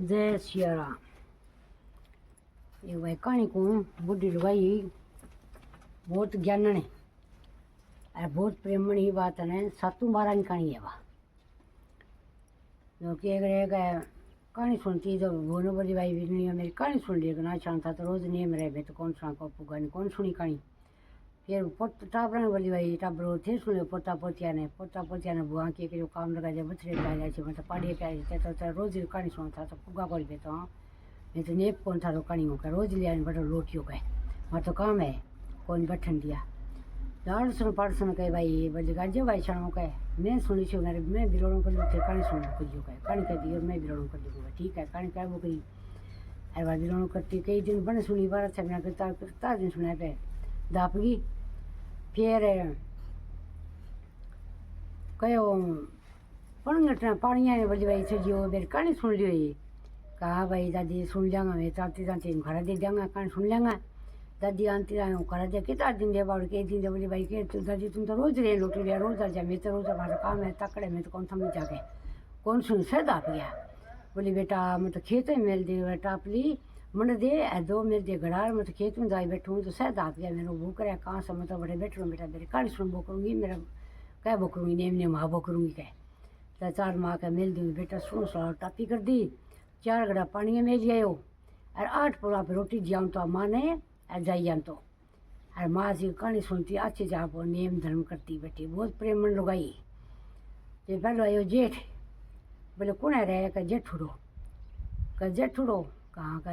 जय सिया राम। ये भाई कहानी को बुढ़ी लुगाई बहुत ज्ञानने और बहुत प्रेमणी बात है। सातू बारह की कहानी है वह जो कि एक कहानी सुनती जो बोनो बड़ी भाई भी मेरी कहानी सुन ली ना चाह था तो रोज नियम रहे मैं तो कौन सुना को पुगा नहीं कौन सुनी कहानी। फिर पोत टाबरा बोली भाई टाबरो थे सुने पोता पोतिया ने बुआ के जो काम लगा जाए बथरे जाए मतलब पाड़ी प्यारे तो रोज कहानी सुनता तो पुगा कर देता हूँ। नहीं तो नेप कौन था कहानी का रोज लिया बटो रोटियों का वहाँ तो काम है कौन बैठन दिया जान सुन पढ़ सुन कहे भाई बोले गाजे भाई क्षणों का मैं सुनी छू मेरे मैं बिलोड़ों कर थे कहानी सुन करियो का कहानी कर दी और मैं बिलोड़ों कर दूँगा ठीक है कहानी क्या वो करी अरे बार बिलोड़ों करती कई दिन बने सुनी बार अच्छा मैं करता दिन सुना पे दापगी फिर कहो पणगटना पानिया ने बोली भाई सजियो मेरी कहानी सुन लियो ये कहा भाई दादी सुन लेंगा मैं चाहती चाहती घर दे देंगे कहानी सुन लेंगा दादी आंटी आए घर दे कितना दिन दे बाड़ के दिन दे बोली भाई के तो दादी तुम तो रोज रहे रोटी रहे रोज आ जाए मैं तो रोज हमारा काम है तकड़े में तो कौन समझ जाके कौन सुन सद आप गया बोली बेटा मैं तो खेत में मेल दे बेटा अपली मन दे दो मेरे दे घड़ार मैं तो खेत में जाए बैठूँ तो सद आप गया मेरे भूख रहा कहाँ से मैं तो बड़े बैठ रहा बेटा मेरी कहानी सुन बो करूँगी मेरा कह बो करूँगी नेम नेम हाँ बो करूँगी कह तो चार माँ का मेल दूँगी बेटा सुन सो टापी कर दी 4 घड़ा पानी में ले आयो और 8 पुला पर रोटी दियाऊँ तो माँ ने और जाइए तो और माँ जी कहानी सुनती अच्छी जा नियम धर्म करती बैठी बहुत प्रेम मन लगाई। जो पहले आयो जेठ बोले कौन है रहे का जेठुड़ो कहाँ का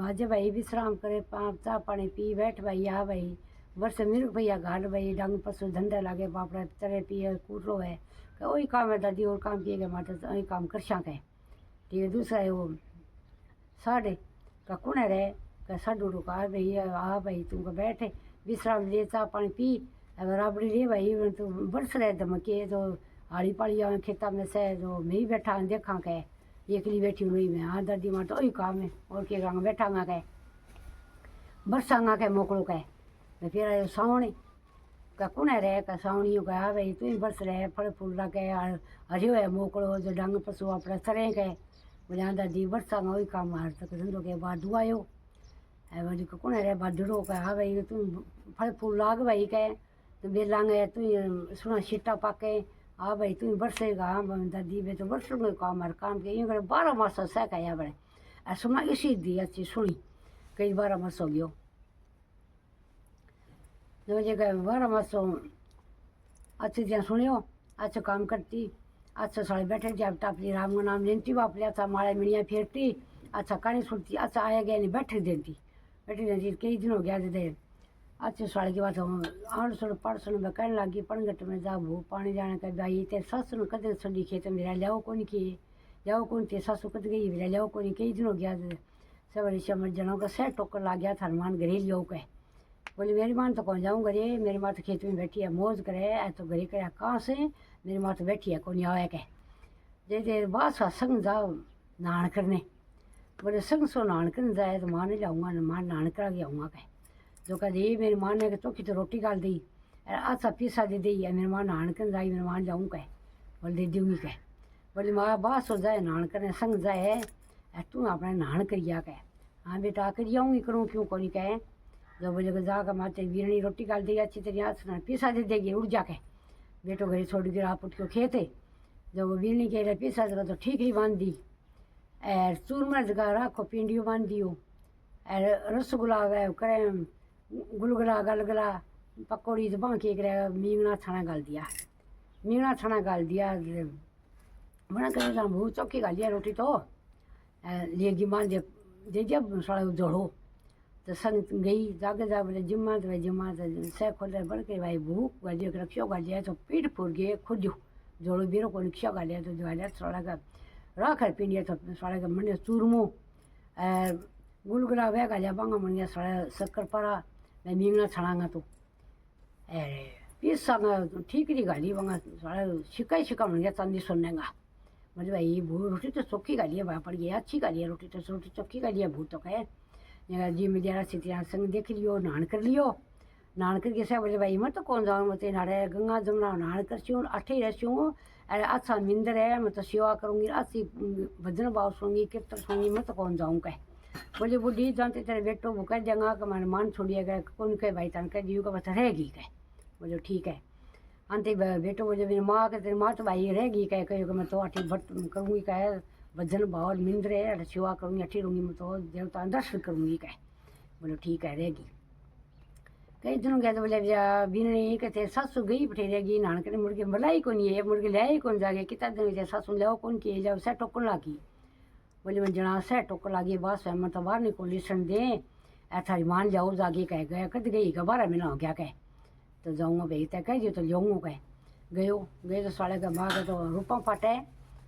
आज भाई विश्राम करे चाह पानी पी बैठ भाई आ भाई वर्ष मिर्ग भैया घाट भाई डंग पशु धंधा लागे बापड़ा चरे पिए कूटरो है वही काम है दादी और काम किए गए माता वही काम कर सकें ठीक है। दूसरा है वो साढ़े का कौन है रहे का साढ़ू का आ भाई तुमको बैठे विश्राम ले चाह पानी पी अगर राबड़ी ले भाई तो बरस रहे धमके तो हाड़ी पाड़ी आए खेता में से जो मैं ही बैठा देखा कह एकली बैठी हुई मैं हाँ दादी माँ तो वही काम है और के गाँव बैठा कह बरसांगा कह मोकड़ो कह मैं फिर आयो सावणी का कौन है रहे का सावणियों का हाँ भाई तू ही बरस रहे फल फूल लगे हरियो है मोकड़ो जो डंग पशु अपना सरे कह बोले हाँ दादी बरसांगा वही काम मार तक धंधो के बाद दुआयो बोली कौन है रे बादड़ो का हाँ भाई तू फल फूल लाग भाई कह तो बेलांगे तू सुना छिट्टा पाके हाँ भाई तू बरसेगा हाँ दादी बे तो बरसूंगे काम मार काम के यूँ करे 12 मास सह कहा बड़े और सुना इसी दी अच्छी सुनी कई 12 मास हो गयो जो जगह 12 मास अच्छी दिया सुनियो अच्छा काम करती अच्छा साढ़े बैठे जब टापली राम का नाम लेती बाप लिया था मारे मिड़िया फेरती अच्छा कहानी सुनती अच्छा आया गया नहीं बैठी देती कई दिन हो गया दे अच्छे साढ़े की बात आठ सौ पाँच सौ में कहने लगी पणगट में जाबू पानी जाने का भाई तेरे सस न कदे सड़ी खेत मेरा लियाओ कौन किए जाओ कौन ते ससु कद गई मेरा लियाओ कौन कई दिन हो गया सवारी समझ जनों का सह टोकर ला गया था हनुमान घरे लियो कह बोली मेरी माँ तो कौन जाऊँ घरे मेरी माँ तो खेत में बैठी है मौज करे तो घरे करे कहाँ से मेरी माँ तो बैठी है कौन आया कह जैसे बात संग जाओ नहान करने बोले संग सो नहान करने जाए तो माँ ने जाऊँगा माँ नहान करा के आऊँगा कह जो कह मेरी माँ ने चौकी तो रोटी डाल दी अच्छा पीसा दे दी है मेरी माँ नहान कर जाई मेरी माँ जाऊँ कह बोले दे दूँगी कह बोली माँ बास हो जाए नहान करने संग जाए तू अपने नहान करिया कह हाँ बेटा कर जाऊँगी करूँ क्यों कौन कह जो बोले जाकर माते बीरणी रोटी डाल दी अच्छी तरह हाथ पीसा दे देगी उड़ जाके बेटो घरे छोड़ के आप उठ के खेते जब वो बीरणी कह रहे पीसा देगा तो ठीक ही बांध दी और चूरमा जगह राखो पिंडियो बांध दियो और रसगुल्ला करे गुलगुला गलगला पकौड़ी तो बाँकी मींगना छाना गाल दिया बना कर भू चौकी गाल दिया रोटी तो लेगी माँ दे जब साड़ा जोड़ो तो संग गई जागे जा बोले जिम्मा तो भाई जिम्मा तो सह खोल बढ़ के भाई भूख गालियो के रखियो गालिया तो पीठ फूट गए खुद जोड़ो बीरो को रिक्शा गालिया तो गालिया साड़ा का राख पिंडिया तो साड़ा का मंडिया चूरमो गुलगुला वह गालिया बांगा मंडिया साड़ा शक्कर पारा मैं मींगना छड़ांगा तो अरे पीसा ठीक नहीं गाली वहाँ सारा शिका मन गया चांदी सुनेगा मतलब भाई भू रोटी तो चौकी गाली है भाई पड़ गई अच्छी गाली है रोटी चौकी गाली है भू तो कहे जी मेरा सीतिया संग देख लियो नहान कर लियो नहान करके से बोले भाई मैं तो कौन जाऊँ मत नाड़े गंगा जमुना नहान कर छूँ अठे रसूँ अरे अच्छा मिंदर है, मैं तो सेवा करूँगी, अच्छी भजन भाव सुनूंगी, कीर्तन सुनूंगी, मैं तो कौन जाऊँ कह। बोले बुढ़ी जानते तेरे बेटो वो कह देंगा कि मैंने मान छोड़िए गए कौन कह भाई तन कह जीव का बस रहेगी कह। बोले ठीक है। अंत बेटो बोले मेरी माँ के तेरी माँ तो भाई रहेगी कह कहो कि मैं तो अठी भट करूँगी कह, भजन भाव मिंदर है सेवा करूँगी, अठी रहूँगी, मैं तो देवता दर्शन करूँगी कह। बोले ठीक है रहेगी। कई दिनों गए तो बोले बीननी कहते सासू गई बैठे रहेगी नान के मुड़ के बुलाई कौन है, मुड़ के लिया कौन जागे कितना दिन सासू लिया कौन किए जाओ सह टोकन लागी। बोले मैं जना सह टोकन लागी बस मैं तो बाहर निको लिसन दे थारी मान जाओ जागे कह गया कद गई का 12 महीना हो गया कह। तो जाऊँगा भाई तय कह जो तो जाऊँगा कह। गए तो साले का माँ का तो रूपा फाटे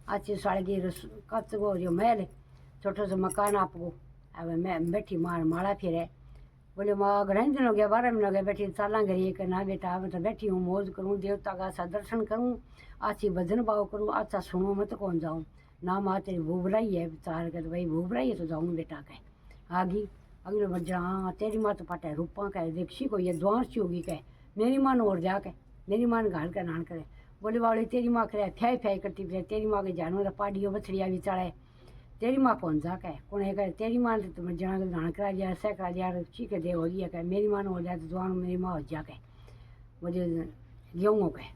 अच्छी साले की कच गो जो महल छोटो सा मकान आपको अब मैं बैठी मार माड़ा फिर है। बोले माँ घने दिन हो गया 12 महीने हो गया बैठी चाला करिए कि ना बेटा मैं तो बैठी हूँ मौज करूँ देवता का अच्छा दर्शन करूँ अच्छी भजन भाव करूँ अच्छा सुनूँ मैं तो कौन जाऊँ ना माँ तेरी भूख बुलाई है चार के तो भाई भूख बुलाई है तो जाऊँ बेटा कह। आगी अगले बजा हाँ तेरी माँ तो पाटा रूपा कह देखी को ये द्वांसी होगी कह मेरी माँ ने और जा के मेरी माँ ने घाल कर नान करे। बोले वाली तेरी माँ करे फ्याई फ्याई करती फिर तेरी माँ के जानवर पाड़ियों बछड़िया भी चढ़ाए तेरी माँ कौन जा कह कौन है कह तेरी माँ ने तुम्हें जना धान करा दिया सह करा दिया ठीक है दे हो रही है कह मेरी माँ ने हो जाए तो जवान मेरी माँ हो जा कह। मुझे गेहूँ कह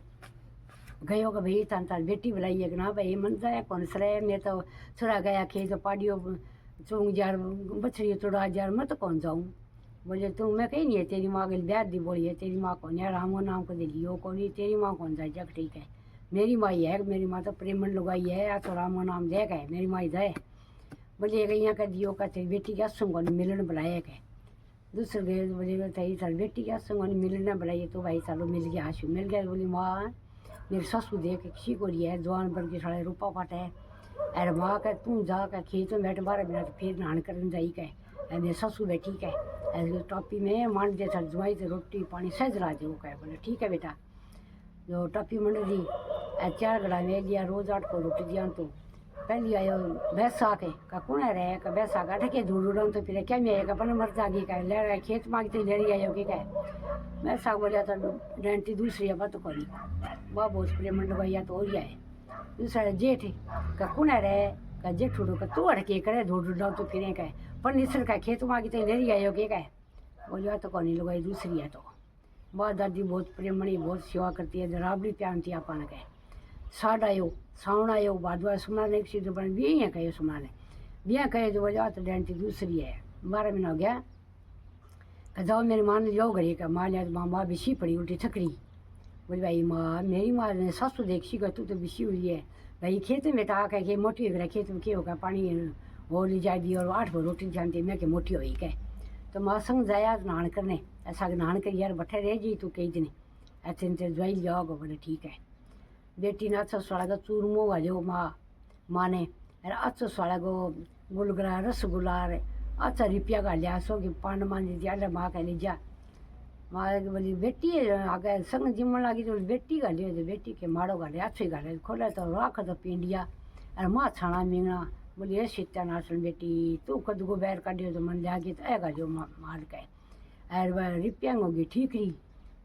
गयो कि भाई तान तार बेटी बुलाई है कि ना भाई मन जाए कौन सरे मैं तो छुड़ा गया खेत पाड़ियों चूंग जार बछड़ी तोड़ा जार मैं तो कौन जाऊँ। बोले तू मैं कही नहीं है तेरी माँ के ब्याह दी बोली है तेरी माँ कौन है रामो नाम को दे लियो कौन तेरी माँ कौन जाए जग ठीक है मेरी माँ ही है मेरी माँ तो प्रेमन लुगाई है या तो रामो नाम दे है मेरी माँ ही जाए। बोले यहाँ का दियो का तेरी बेटी क्या संग मिलन बुलाया कह। दूसरे गए बोले तेरी सर बेटी क्या संग मिलन बुलाइए तो भाई चलो मिल गया आशू मिल गया। बोली माँ मेरी ससु देख किसी को रही है जवान बन के साढ़े रूपा पाटे है अरे माँ कह तू जा कर खेत में बैठ 12 मिनट फिर नहान कर जाई कह मेरी ससु बैठी कह टॉपी में मान दे सर जुआई से रोटी पानी सहज ला दे कह। बोले ठीक है बेटा जो टॉपी मंड दी 4 घड़ा ले लिया रोज 8 को रोटी दिया तो पहली आयो बैसा के का कौन रहे का बैसा का ठके ढूंढ तो फिर क्या मैं का अपन मर जागी का ले रहा खेत मांगते ले रही आयो कि कह मैं सा बोलिया तो डेंटी दूसरी है बात करी वह बहुत प्रेम लगवाइया तो हो है दूसरा जेठ का कौन रहे का जेठ उड़ो का तू अड़के करे ढूंढ तो फिर कह पर निसर का खेत मांगते ले रही आयो कि कह। बोलिया तो कौन लगवाई दूसरी है तो वह दादी बहुत प्रेमणी बहुत सेवा करती है राबड़ी प्यानती अपन कह। साढ़ आयो सावण आयो भादवा सुमना ने एक सीधो बन भी है कहो सुमना ने बिया कहे जो बोलिया तो डेंटी दूसरी है 12 महीना हो गया जाओ मेरी माँ ने जाओ घरे का माँ लिया माँ माँ बिछी पड़ी उल्टी थकड़ी। बोली भाई माँ मेरी माँ ने सासू देखी कर तू तो बिछी हुई है भाई खेत में तो आके के मोटी हो गया खेत में क्या होगा पानी हो ली जाए दी और 8 भर रोटी जानती मैं कि मोटी हुई कह। तो माँ संग जाया नहान करने ऐसा नहान कर यार बैठे रह जी तू कई दिन ऐसे ज्वाई जाओगे। बोले ठीक है। बेटी ने अच्छा साड़ा का चूरमो वालो माँ ने अच्छा साड़ा को गुलगुला रसगुल्ला अच्छा रिपिया का लिया सो कि पान मान दी अरे माँ कह लीजा माँ बोली बेटी आगे संग जिमन लगी तो बेटी का लियो तो बेटी के माड़ो का लिया अच्छी गाले खोला तो राख तो पिंडिया अरे माँ छाना मींगना। बोली ए सीता नाचन बेटी तू कद को बैर काटियो तो मन लिया तो ऐ गाजो मार के अरे रिपिया होगी ठीक रही।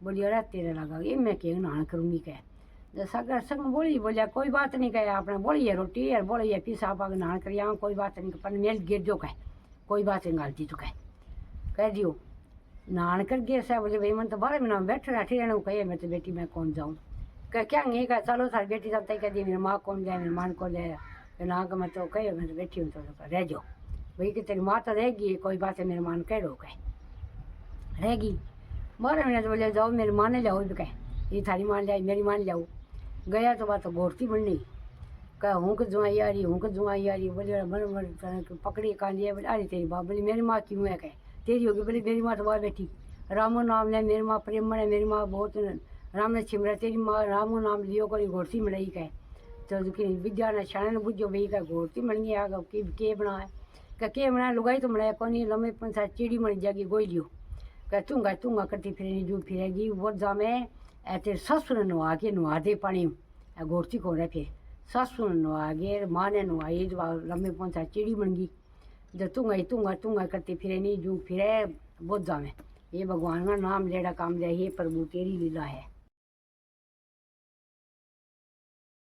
बोली अरे तेरे लगा ये मैं के नहान करूँगी कह। सगर संग बोली बोलिया कोई बात नहीं कहे आपने बोली है रोटी और बोली है पीसा पाग नहान कर कोई बात नहीं पर मेल गिर जो कह कोई बात नहीं गालती तो कह दियो नहान कर गए सह। बोले भाई मन तो 12 महीना बैठ रहा ठीक है कहे मैं तो बेटी मैं कौन जाऊँ कह क्या नहीं कह चलो सारी बेटी जब तक कह दी मेरी माँ कौन जाए मेरी माँ को ले ना कि मैं तो कहे मैं तो बैठी हूँ तो रह जाओ भाई कि तेरी माँ तो रहेगी कोई बात है मेरी माँ कह रो कह रहेगी 12 महीने तो बोले जाओ मेरी माँ ने जाओ भी कह ये थारी मान जाए मेरी मान जाओ। गया तो बात घोड़ती बननी कह हूँ कि जुआई आ रही हूँ कि जुआई आ रही। बोले बन पकड़ी कांदी बोले अरे तेरी बाप बोली मेरी माँ क्यों है कह तेरी होगी। बोली मेरी माँ तो वह बेटी रामो नाम ले मेरी माँ प्रेमण है मेरी माँ बहुत राम ने छिमरा तेरी माँ रामो नाम लियो कोई घोड़ती मड़ई कह। तो विद्या ने छाने ने बुझो भाई का घोड़ती मड़ गई आग के बना है के बनाया लुगाई तो बनाया कौन लम्बे पंसा चिड़ी मर जाएगी गोई लियो कह तूंगा करती फिरेगी जू फिरेगी वो जामे ऐसे ससुर नुआ के नुआ दे पानी घोड़ती को रहे फिर ससुर नुआ गे माँ ने नुआई जो लम्बे पंसा चिड़ी बन गई जो तूंगा करती फिरे नहीं जू फिरे बहुत जामे ये भगवान का नाम लेड़ा काम ले हे प्रभु तेरी लीला है।